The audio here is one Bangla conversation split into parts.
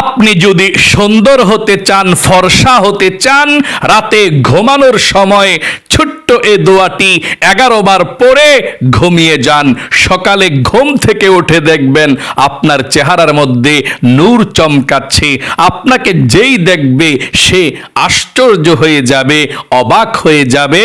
আপনি যদি সুন্দর হতে চান, ফর্সা হতে চান, রাতে ঘুমানোর সময় ছোট্ট এই দোয়াটি 11 বার পড়ে ঘুমিয়ে যান। সকালে ঘুম থেকে উঠে দেখবেন আপনার চেহারার মধ্যে নূর চমকাচ্ছে। আপনাকে যেই দেখবে সে আশ্চর্য হয়ে যাবে, অবাক হয়ে যাবে,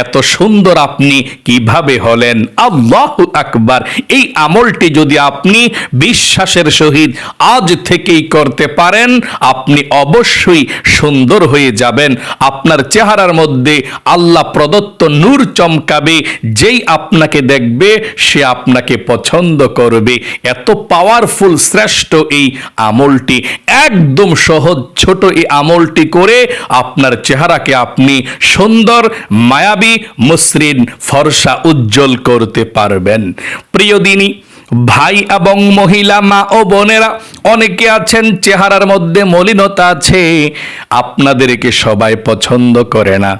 এত সুন্দর আপনি কিভাবে হলেন। আল্লাহু আকবার। এই আমলটি যদি আপনি বিশ্বাসের সহিত আজ থেকেই করতে পারেন, আপনি অবশ্যই সুন্দর হয়ে যাবেন। আপনার চেহারার মধ্যে আল্লাহ প্রদত্ত নূর চমকাবে। যেই আপনাকে দেখবে সে আপনাকে পছন্দ করবে। এত পাওয়ারফুল, শ্রেষ্ঠ এই আমলটি, একদম সহজ ছোট এই আমলটি করে আপনার চেহারাকে আপনি সুন্দর, মায়াবী, মসৃণ, ফর্সা, উজ্জ্বল করতে পারবেন। প্রিয় দিনী ভাই এবং মহিলা, মা ও বোনেরা, অনেকে আছেন চেহারার মধ্যে মলিনতা আছে, আপনাদেরকে সবাই পছন্দ করে না।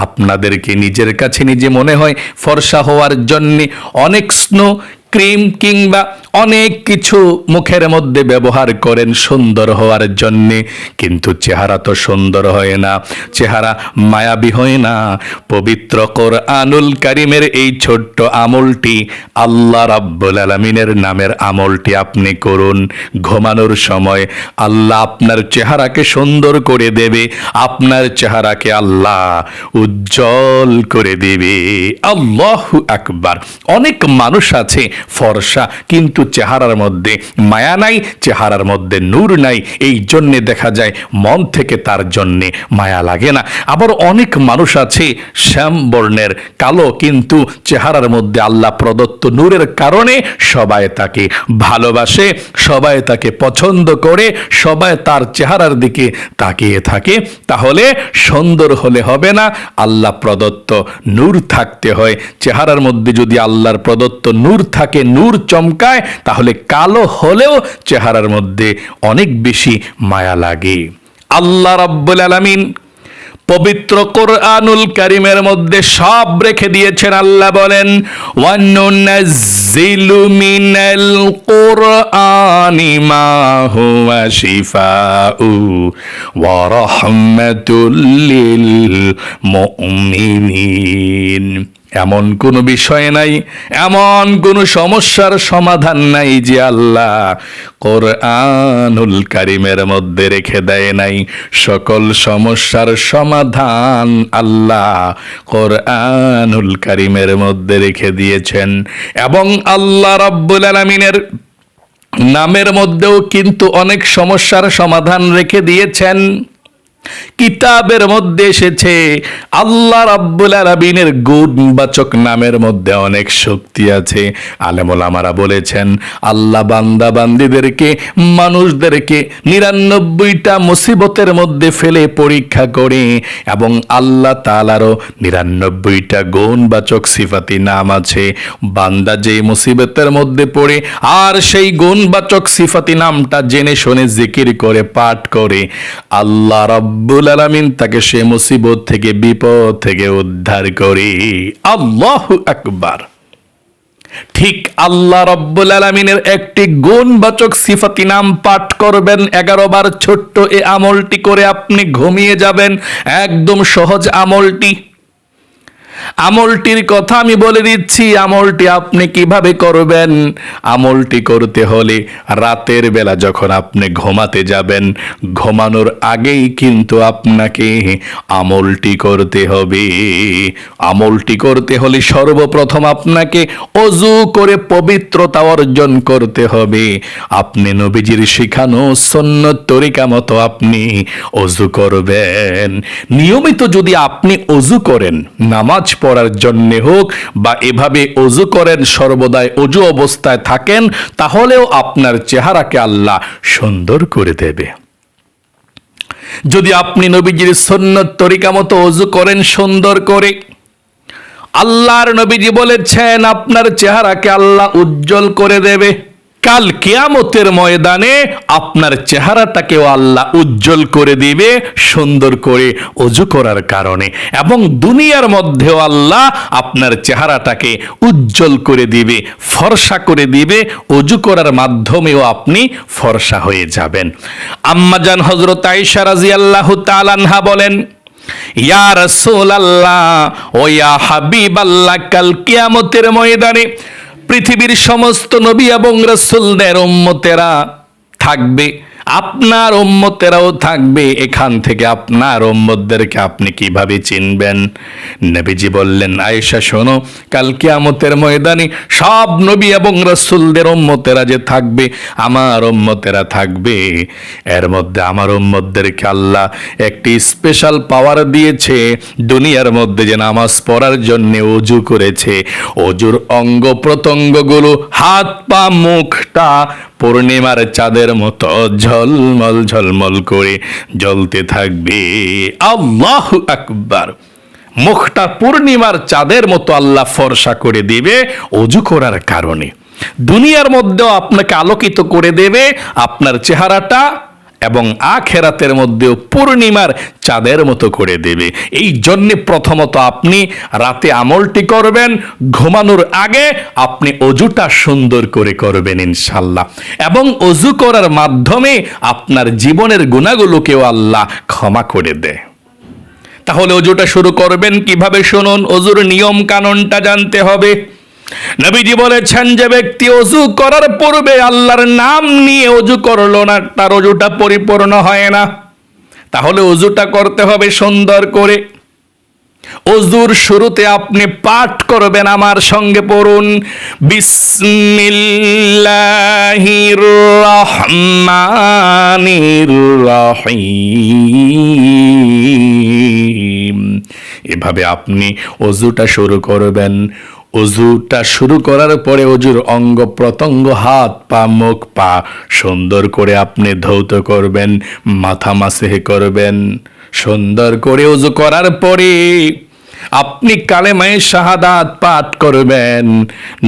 আপনাদেরকে নিজের কাছে নিজে মনে হয় ফর্সা হওয়ার জন্য অনেক স্নো ক্রিম কিংবা অনেক কিছু মুখের মধ্যে ব্যবহার করেন সুন্দর হওয়ার জন্যে, কিন্তু চেহারা তো সুন্দর হয় না, চেহারা মায়াবী হয় না। পবিত্র কোরআনুল কারীমের এই ছোট্ট আমলটি, আল্লাহ রাব্বুল আলামিনের নামের আমলটি আপনি করুন। ঘুমানোর সময় আল্লাহ আপনার চেহারাকে সুন্দর করে দেবে, আপনার চেহারাকে আল্লাহ উজ্জ্বল করে দেবে। আল্লাহু আকবার। অনেক মানুষ আছে ফর্সা, কিন্তু চেহারার মধ্যে মায়া নাই, চেহারার মধ্যে নূর নাই। এই জন্যে দেখা যায় মন থেকে তার জন্যে মায়া লাগে না। আবার অনেক মানুষ আছে শ্যাম বর্ণের, কালো, কিন্তু চেহারার মধ্যে আল্লাহ প্রদত্ত নূরের কারণে সবাই তাকে ভালোবাসে, সবাই তাকে পছন্দ করে, সবাই তার চেহারার দিকে তাকিয়ে থাকে। তাহলে সুন্দর হলে হবে না, আল্লাহ প্রদত্ত নূর থাকতে হয়। চেহারার মধ্যে যদি আল্লাহর প্রদত্ত নূর থাকে, নূর চমকায়, তাহলে কালো হলেও চেহারার মধ্যে অনেক বেশি মায়া লাগে। আল্লাহ রাব্বুল আলামিন পবিত্র কোরআনুল কারীমের মধ্যে সব রেখে দিয়েছেন। আল্লাহ বলেন, ওয়ানুনাজ্জিলু মিনাল কুরআনি মা হুয়া শিফাউ ওয়া রাহমাতুল লিল মুমিনিন। এমন কোনো বিষয় নাই, এমন কোনো সমস্যার সমাধান নাই যে আল্লাহ কোরআনুল কারীমের মধ্যে রেখে দেয় নাই। সকল সমস্যার সমাধান আল্লাহ কোরআনুল কারীমের মধ্যে রেখে দিয়েছেন। এবং আল্লাহ রাব্বুল আলামিনের নামের মধ্যেও কিন্তু অনেক সমস্যার সমাধান রেখে দিয়েছেন। কিতাবের মধ্যে এসেছে আল্লাহ রাব্বুল আলামিনের গুণবাচক নামের মধ্যে অনেক শক্তি আছে। আলেম ওলামারা বলেছেন, আল্লাহ বান্দা বান্দীদেরকে, মানুষদেরকে 99টা মুসিবতের মধ্যে ফেলে পরীক্ষা করে, এবং আল্লাহ তাআলারও 99টা গুণবাচক সিফাতি নাম আছে। বান্দা যে মুসিবতের মধ্যে পড়ে আর সেই গুণবাচক সিফাতি নামটা জেনে শুনে জিকির করে, পাঠ করে, আল্লাহ রাব্বুল আলামিন তাকে সে মুসিবত থেকে, বিপদ থেকে উদ্ধার করে। আল্লাহু আকবার। ঠিক আল্লাহ রাব্বুল আলামিনের একটি গুণবাচক সিফাতি নাম পাঠ করবেন 11 বার। ছোট্ট এই আমলটি করে আপনি ঘুমিয়ে যাবেন। একদম সহজ আমলটি। আমলটির কথা আমি বলে দিচ্ছি, আমলটি আপনি কিভাবে করবেন। আমলটি করতে হলে রাতের বেলা যখন আপনি ঘুমাতে যাবেন, ঘুমানোর আগেই কিন্তু আপনাকে আমলটি করতে হবে। আমলটি করতে হলে সর্বপ্রথম আপনাকে ওযু করে পবিত্রতা অর্জন করতে হবে। আপনি নবীজির শিখানো সুন্নত তরিকা মতো আপনি ওযু করবেন। নিয়মিত যদি আপনি ওযু করেন, নামাজ পড়ার জন্য হোক বা এভাবে ওযু করেন, সর্বদাই ওযু অবস্থায় থাকেন, তাহলেও আপনার চেহারাকে আল্লাহ সুন্দর করে দেবে। যদি আপনি নবীজির সুন্নত তরিকা মতো ওযু করেন সুন্দর করে, আল্লাহর নবীজি বলেছেন আপনার চেহারাকে আল্লাহ উজ্জ্বল করে দেবে। কাল কিয়ামতের ময়দানে আপনার চেহারাটাকেও আল্লাহ উজ্জ্বল করে দিবে সুন্দর করে ওযু করার কারণে, এবং দুনিয়ার মধ্যেও আল্লাহ আপনার চেহারাটাকে উজ্জ্বল করে দিবে, ফর্সা করে দিবে। ওযু করার মাধ্যমেও আপনি ফর্সা হয়ে যাবেন। আম্মাজান হযরত আয়েশা রাদিয়াল্লাহু তাআলা আনহা বলেন, ইয়া রাসূলুল্লাহ ও ইয়া হাবিবাল্লাহ, কাল কিয়ামতের ময়দানে পৃথিবীর সমস্ত নবী এবং রাসূলদের উম্মতেরা থাকবে, আপনার উম্মতেরাও থাকবে। এখান থেকে আপনার উম্মতদেরকে আপনি কিভাবে চিনবেন? নবীজি বললেন, আয়েশা শোনো, কাল কিয়ামতের ময়দানে সব নবী এবং রাসূলদের উম্মতেরা যে থাকবে, আমার উম্মতেরা থাকবে, এর মধ্যে আমার উম্মতদেরকে আল্লাহ একটি স্পেশাল পাওয়ার দিয়েছে। দুনিয়ার মধ্যে যে নামাজ পড়ার জন্য ওযু করেছে, ওযুর অঙ্গ প্রত্যঙ্গগুলো, হাত পা মুখটা পূর্ণিমার চাঁদের মতো ঝলমল ঝলমল করে জ্বলতে থাকবে। আল্লাহু আকবার। মুখটা পূর্ণিমার চাঁদের মতো আল্লাহ ফর্সা করে দিবে ওযু করার কারণে। দুনিয়ার মধ্যেও আপনাকে আলোকিত করে দেবে আপনার চেহারাটা, এবং আখিরাতের মধ্যেও পূর্ণিমার চাঁদের মতো করে দেবে। এই জন্য প্রথমত আপনি রাতে আমলটি করবেন, ঘুমানোর আগে আপনি ওযুটা সুন্দর করে করবেন ইনশাআল্লাহ, এবং ওযু করার মাধ্যমে আপনার জীবনের গুনাহগুলোকেও আল্লাহ ক্ষমা করে দেয়। তাহলে ওযুটা শুরু করবেন কিভাবে শুনুন। ওযুর নিয়ম কানুনটা জানতে হবে। নবীজি বলেছেন, যে ব্যক্তি ওযু করার পূর্বে আল্লাহর নাম নিয়ে ওযু করলো না, তার ওযুটা পরিপূর্ণ হয় না। তাহলে ওযুটা করতে হবে সুন্দর করে। ওযুর শুরুতে আপনি পাঠ করবেন, আমার সঙ্গে পড়ুন, বিসমিল্লাহির রহমানির রহিম। এভাবে আপনি ওযুটা শুরু করবেন। ওযুটা শুরু করার পরে ওযুর অঙ্গ প্রত্যঙ্গ, হাত পা মুখ পা সুন্দর করে আপনি ধৌত করবেন, মাথা মাসেহ করবেন। সুন্দর করে ওযু করার পরে আপনি কালেমায়ে শাহাদাত পাঠ করবেন।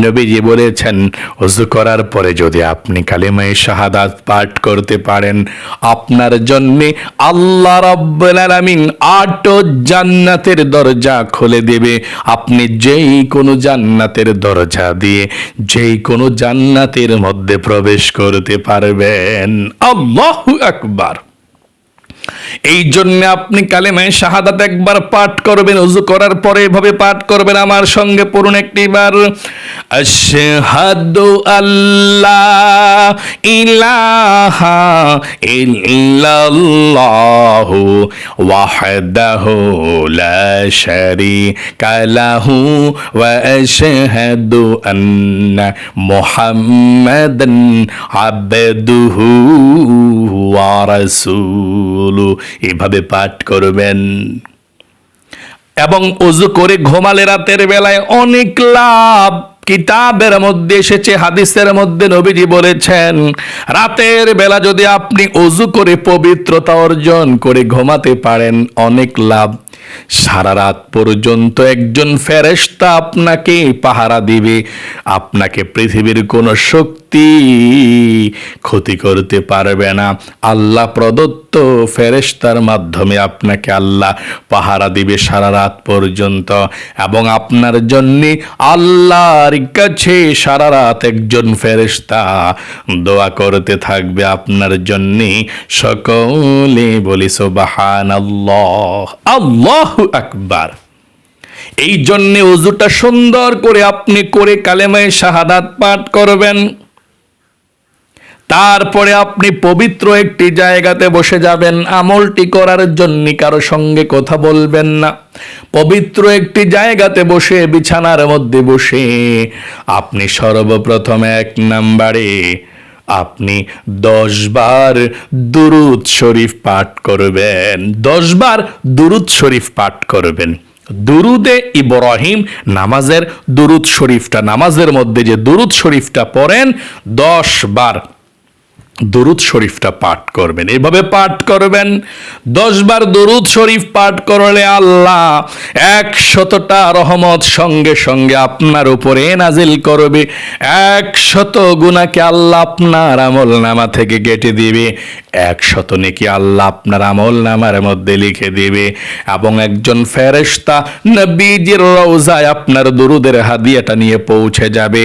নবীজি বলেছেন, ওযু করার পরে যদি আপনি কালেমায়ে শাহাদাত পাঠ করতে পারেন, আপনার জন্য আল্লাহ রাব্বুল আলামিন 8 জান্নাতের দরজা খুলে দেবে। আপনি যেই কোনো জান্নাতের দরজা দিয়ে যেই কোনো জান্নাতের মধ্যে প্রবেশ করতে পারবেন। আল্লাহু আকবার। এই জন্য আপনি কালেমায়ে শাহাদাত একবার পাঠ করবেন, ওযু করার পরে এভাবে পাঠ করবেন, আমার সঙ্গে পড়ুন একটিবার, আশহাদু আল্লা ইলাহা ইল্লাল্লাহু ওয়াহদাহু লা শারীকা লাহু ওয়া আশহাদু আন্না মুহাম্মাদান আবদুহু ওয়া রাসূলুহু। এভাবে পাঠ করবেন। এবং ওযু করে ঘুমালে রাতের বেলায় অনেক লাভ। কিতাবের মধ্যে এসেছে, হাদিসের মধ্যে নবীজি বলেছেন, রাতের বেলা যদি আপনি ওযু করে পবিত্রতা অর্জন করে ঘুমাতে পারেন, অনেক লাভ। সারা রাত পর্যন্ত একজন ফেরেশতা আপনাকে পাহারা দিবে। আপনাকে পৃথিবীর কোনো শক্তি ক্ষতি করতে পারবে না। আল্লাহ প্রদত্ত ফেরেশতার মাধ্যমে আপনাকে আল্লাহ পাহারা দিবে সারা রাত পর্যন্ত, এবং আপনার জন্য আল্লাহর কাছে সারা রাত একজন ফেরেশতা দোয়া করতে থাকবে আপনার জন্য। সকলে বলি সুবহানাল্লাহ, আল্লাহু আকবার। এই জন্য ওযুটা সুন্দর করে আপনি করে কালেমায়ে শাহাদাত পাঠ করবেন। তারপরে আপনি পবিত্র একটি জায়গাতে বসে যাবেন আমলটি করার জন্য, কারো সঙ্গে কথা বলবেন না। পবিত্র একটি জায়গাতে বসে, বিছানার মধ্যে বসে আপনি সর্বপ্রথম 1 নম্বরে আপনি 10 বার দুরূদ শরীফ পাঠ করবেন। 10 বার দুরূদ শরীফ পাঠ করবেন। দুরুদে ইব্রাহিম, নামাজের দুরূদ শরীফটা, নামাজের মধ্যে যে দুরূদ শরীফটা পড়েন 10 বার, দরুদ শরীফটা পাঠ করবেন। এভাবে পাঠ করবেন, 10 বার দরুদ শরীফ পাঠ করলে আল্লাহ 100টা রহমত সঙ্গে সঙ্গে আপনার উপরে নাজিল করবে। 100 গুনাহকে আল্লাহ আপনার আমল নামা থেকে কেটে দিবে, 100 নেকি আল্লাহ আপনার আমল নামার মধ্যে লিখে দিবে। এবং একজন ফেরেশতা নবীজির রওজায় আপনার দরুদের হাদিয়াটা নিয়ে পৌঁছে যাবে।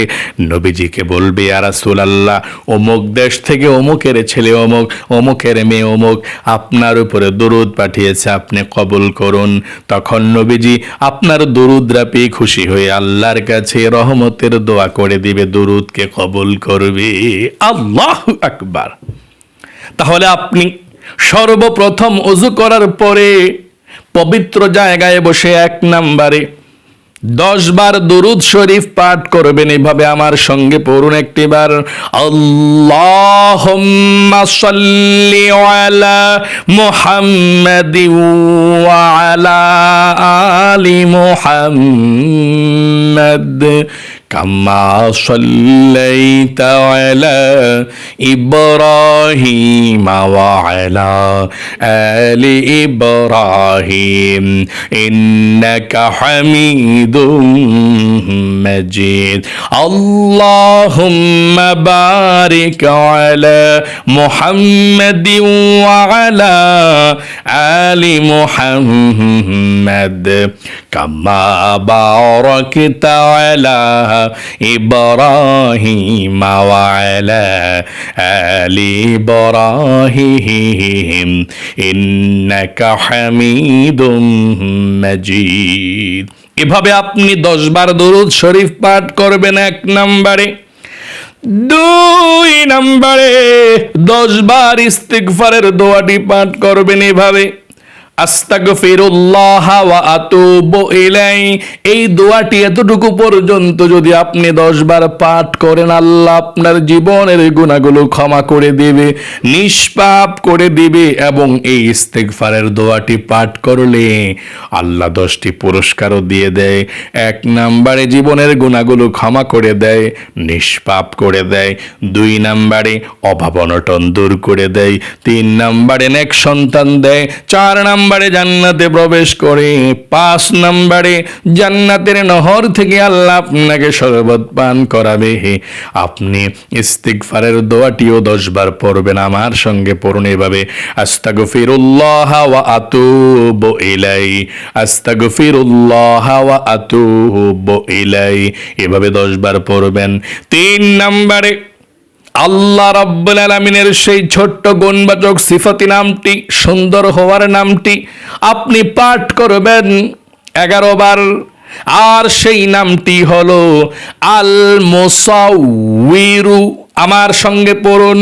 নবীজিকে বলবে, ইয়া রাসূলুল্লাহ, অমুক দেশ থেকে অমুকের ছেলে অমুক, অমুকের মেয়ে অমুক আপনার উপরে দরুদ পাঠিয়েছে, আপনি কবুল করুন। তখন নবীজি আপনার দরুদরা পেয়ে খুশি হয়ে আল্লাহর কাছে রহমতের দোয়া করে দিবে, দরুদকে কবুল করবে। আল্লাহু আকবার। তাহলে আপনি সর্বপ্রথম ওযু করার পরে পবিত্র জায়গায় বসে 1 নম্বরে 10 বার দরুদ শরীফ পাঠ করবেন। এভাবে আমার সঙ্গে পড়ুন একটিবার, আল্লাহুম্মা সাল্লি আলা মুহাম্মাদিন ওয়া আলা আলি মুহাম্মাদ কামা সাল্লাইতা আলা ইব্রাহিম ওয়া আলা আলি ইব্রাহিম ইন্নাকা হামিদুম মাজিদ। আল্লাহুম্মা বারিক আলা মুহাম্মাদিন ওয়া আলা আলি মুহাম্মাদ কামা বারাকতা আলা ইব্রাহিম ওয়া আলা আলি ইব্রাহিম ইন্নাকা হামিদুম মাজিদ। এভাবে আপনি 10 বার দরুদ শরীফ পাঠ করবেন 1 নম্বরে। 2 নম্বরে 10 বার ইস্তিগফারের দোয়াটি পাঠ করবেন এভাবে, আস্তাগফিরুল্লাহ ওয়া আতুবু ইলাই। এই দোয়াটি এতটুকু পর্যন্ত যদি আপনি 10 বার পাঠ করেন, আল্লাহ আপনার জীবনের গুনাহগুলো ক্ষমা করে দিবে, নিষ্পাপ করে দিবে। এবং এই ইস্তিগফারের দোয়াটি পাঠ করলে আল্লাহ 10টি পুরস্কারও দিয়ে দেয়। 1 নম্বরে জীবনের গুনাহগুলো ক্ষমা করে দেয়, নিষ্পাপ করে দেয়। 2 নম্বরে অভাব অনটন দূর করে দেয়। 3 নম্বরে নেক সন্তান দেয়। 4 নম্বরে জান্নাতে প্রবেশ করে। 5 নম্বরে জান্নাতের নহর থেকে আল্লাহ আপনাকে শরবত পান করাবে। আপনি ইস্তিগফারের দোয়াটিও 10 বার পড়বেন। আমার সঙ্গে পড়ুন এভাবে, আস্তাগফিরুল্লাহ ওয়া আতুবু ইলাই, আস্তাগফিরুল্লাহ ওয়া আতুবু ইলাই। এভাবে 10 বার পড়বেন। 3 নম্বরে আল্লাহ রাব্বুল আলামিনের সেই ছোট্ট গুণবাচক সিফাতি নামটি, সুন্দর হওয়ার নামটি আপনি পাঠ করবেন 11 বার। আর সেই নামটি হলো আল মুসাউউরু। আমার সঙ্গে পড়ুন।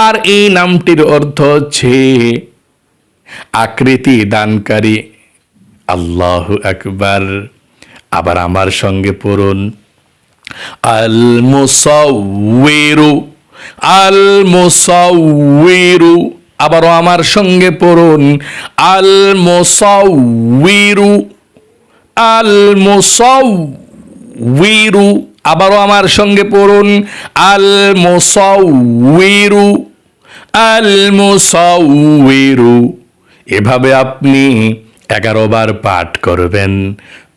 আর এই নামটির অর্থ হচ্ছে আকৃতি দানকারী। আল্লাহু আকবার। আবার আমার সঙ্গে পড়ুন, আল মুসাউউরু, আল মুসাউউরু। আবারও আমার সঙ্গে পড়ুন, আল মুসাউউরু, আল মুসাউউরু। আবারও আমার সঙ্গে পড়ুন, আল মুসাউউরু, আল মুসাউউরু। এভাবে আপনি 11 বার পাঠ করবেন।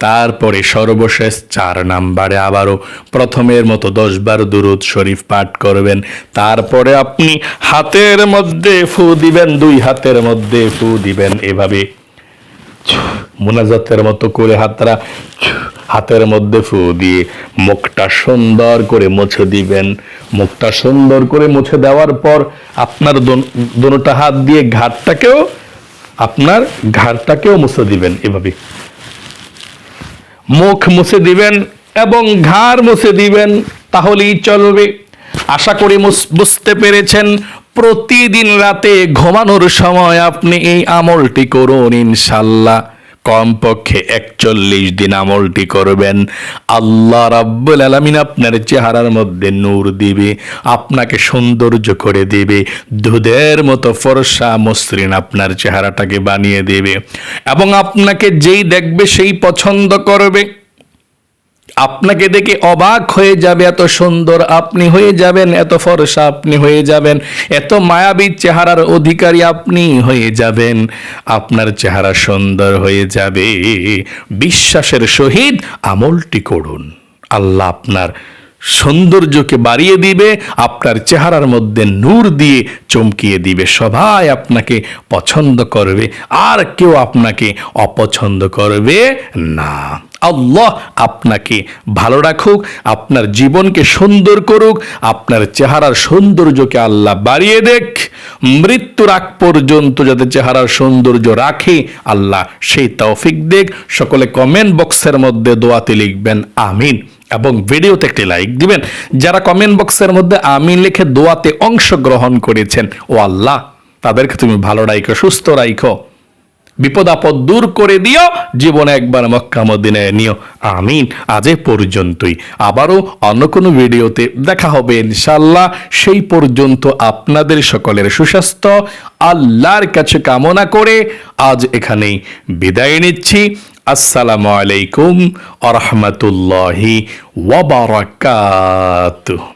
তারপরে সর্বশেষ 4 নম্বরে আবারও প্রথমের মতো 10 বার দুরূদ শরীফ পাঠ করবেন। তারপরে আপনি হাতের মধ্যে ফু দিবেন, 2 হাতের মধ্যে ফু দিবেন এভাবে মুনাজাতের মতো করে হাতের মধ্যে ফু দিয়ে মুখটা সুন্দর করে মুছে দিবেন। মুখটা সুন্দর করে মুছে দেওয়ার পর আপনার দোনোটা হাত দিয়ে ঘাড়টাকেও মুছে দিবেন। এভাবে মুখ মুছে দিবেন এবং ঘাড় মুছে দিবেন, তাহলেই চলবে। আশা করি বুঝতে পেরেছেন। প্রতিদিন রাতে ঘুমানোর সময় আপনি এই আমলটি করুন, ইনশাআল্লাহ কমপক্ষে 41 দিন আমলটি করবেন। আল্লাহ রাব্বুল আলামিন আপনার চেহারার মধ্যে নূর দিবে, আপনাকে সৌন্দর্য করে দিবে, দুধের মতো ফর্সা মসৃণ আপনার চেহারাটাকে বানিয়ে দেবে এবং আপনাকে যেই দেখবে সেই পছন্দ করবে। আপনাকে দেখে অবাক হয়ে যাবে, এত সুন্দর আপনি হয়ে যাবেন, এত ফর্সা আপনি হয়ে যাবেন, এত মায়াবী চেহারার অধিকারী আপনি হয়ে যাবেন, আপনার চেহারা সুন্দর হয়ে যাবে। বিশ্বাসের সহিত আমলটি করুন, আল্লাহ আপনার সৌন্দর্যকে বাড়িয়ে দিবে, আপনার চেহারার মধ্যে নূর দিয়ে চমকিয়ে দিবে। সবাই আপনাকে পছন্দ করবে, আর কেউ আপনাকে অপছন্দ করবে না। আল্লাহ আপনাকে ভালো রাখুক, আপনার জীবনকে সুন্দর করুক, আপনার চেহারার সৌন্দর্যকে আল্লাহ বাড়িয়ে দেখ। মৃত্যুর আগ পর্যন্ত যাতে চেহারার সৌন্দর্য রাখে আল্লাহ সেই তৌফিক দেখ। সকলে কমেন্ট বক্সের মধ্যে দোয়াতে লিখবেন আমিন, এবং ভিডিওতে একটি লাইক দিবেন। যারা কমেন্ট বক্সের মধ্যে আমিন লিখে দোয়াতে অংশগ্রহণ করেছেন, ও আল্লাহ তাদেরকে তুমি ভালো রাখো, সুস্থ রাখো, বিপদ আপদ দূর করে দিও, জীবনে একবার মক্কা মদিনায় নিও। আমিন। আজ এ পর্যন্তই, আবারও অন্য কোনো ভিডিওতে দেখা হবে ইনশাআল্লাহ। সেই পর্যন্ত আপনাদের সকলের সুস্বাস্থ্য আল্লাহর কাছে কামনা করে আজ এখানেই বিদায় নিচ্ছি। আসসালামু আলাইকুম ওয়া রাহমাতুল্লাহি ওয়া বারাকাতুহু।